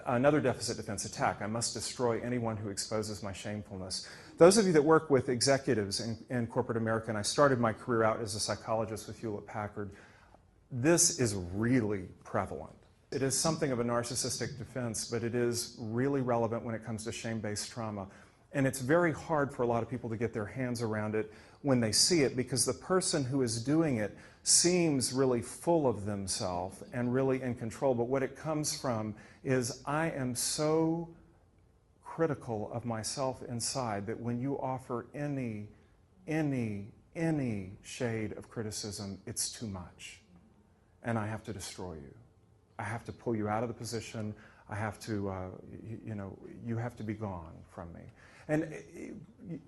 Another deficit defense, attack. I must destroy anyone who exposes my shamefulness. Those of you that work with executives in corporate America, and I started my career out as a psychologist with Hewlett-Packard, this is really prevalent. It is something of a narcissistic defense, but it is really relevant when it comes to shame-based trauma. And it's very hard for a lot of people to get their hands around it when they see it, because the person who is doing it seems really full of themselves and really in control. But what it comes from is, I am so critical of myself inside that when you offer any shade of criticism, it's too much. And I have to destroy you. I have to pull you out of the position. I have to, you have to be gone from me. And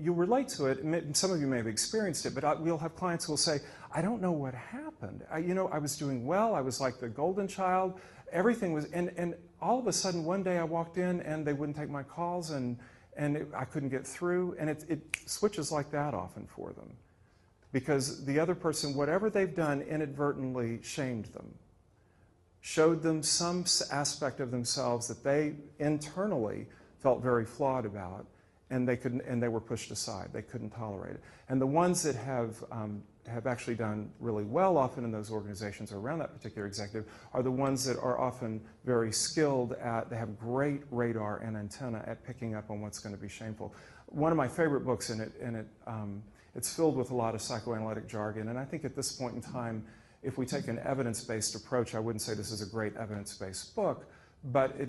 you relate to it. Some of you may have experienced it, but we'll have clients who will say, I don't know what happened. I was doing well. I was like the golden child. Everything was, and all of a sudden one day I walked in and they wouldn't take my calls, and I couldn't get through. And it switches like that often for them, because the other person, whatever they've done, inadvertently shamed them, showed them some aspect of themselves that they internally felt very flawed about, and they were pushed aside. They couldn't tolerate it. And the ones that have actually done really well often in those organizations or around that particular executive are the ones that are often very skilled at, they have great radar and antenna at picking up on what's going to be shameful. One of my favorite books, it's filled with a lot of psychoanalytic jargon, and I think at this point in time, if we take an evidence-based approach, I wouldn't say this is a great evidence-based book, but it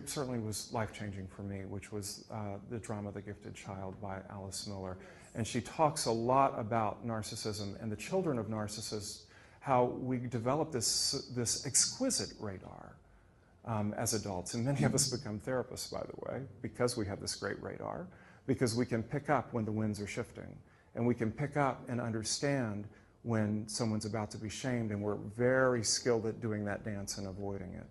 certainly was life-changing for me, which was the drama The Gifted Child by Alice Miller. And she talks a lot about narcissism and the children of narcissists, how we develop this exquisite radar as adults. And many of us become therapists, by the way, because we have this great radar, because we can pick up when the winds are shifting. And we can pick up and understand when someone's about to be shamed, and we're very skilled at doing that dance and avoiding it.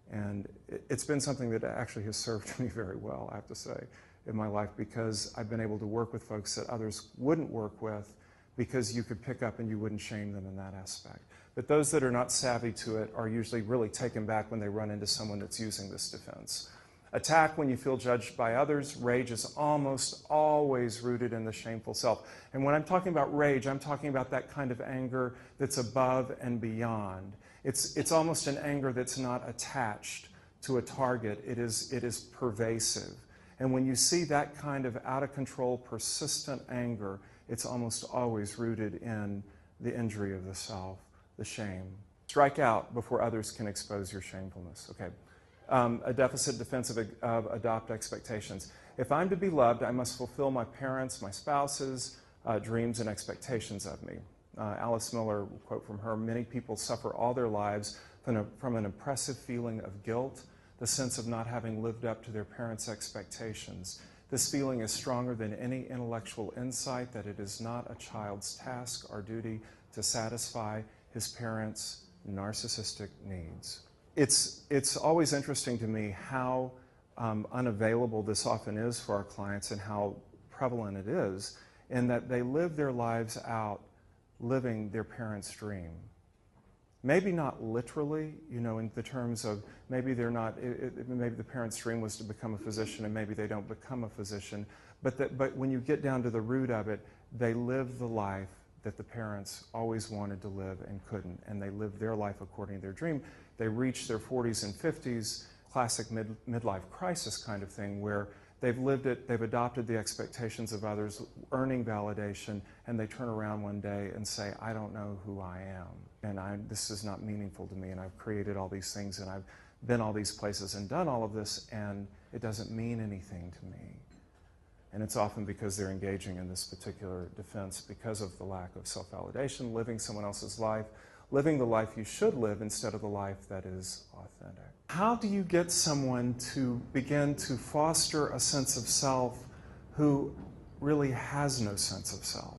And it's been something that actually has served me very well, I have to say, in my life, because I've been able to work with folks that others wouldn't work with, because you could pick up and you wouldn't shame them in that aspect. But those that are not savvy to it are usually really taken back when they run into someone that's using this defense. Attack, when you feel judged by others. Rage is almost always rooted in the shameful self. And when I'm talking about rage, I'm talking about that kind of anger that's above and beyond. It's almost an anger that's not attached to a target. It is pervasive. And when you see that kind of out-of-control, persistent anger, it's almost always rooted in the injury of the self, the shame. Strike out before others can expose your shamefulness. Okay. A deficit defense of adopt expectations. If I'm to be loved, I must fulfill my parents', my spouse's dreams and expectations of me. Alice Miller, quote from her, many people suffer all their lives from an oppressive feeling of guilt, the sense of not having lived up to their parents' expectations. This feeling is stronger than any intellectual insight that it is not a child's task or duty to satisfy his parents' narcissistic needs. It's always interesting to me how unavailable this often is for our clients, and how prevalent it is, in that they live their lives out living their parents' dream. Maybe not literally, in the terms of maybe they're not, maybe the parents' dream was to become a physician and maybe they don't become a physician, but when you get down to the root of it, they live the life that the parents always wanted to live and couldn't, and they live their life according to their dream. They reach their 40s and 50s, classic midlife crisis kind of thing, where they've lived it, they've adopted the expectations of others, earning validation, and they turn around one day and say, I don't know who I am, and this is not meaningful to me, and I've created all these things, and I've been all these places and done all of this, and it doesn't mean anything to me. And it's often because they're engaging in this particular defense because of the lack of self-validation, living someone else's life, living the life you should live instead of the life that is authentic. How do you get someone to begin to foster a sense of self who really has no sense of self?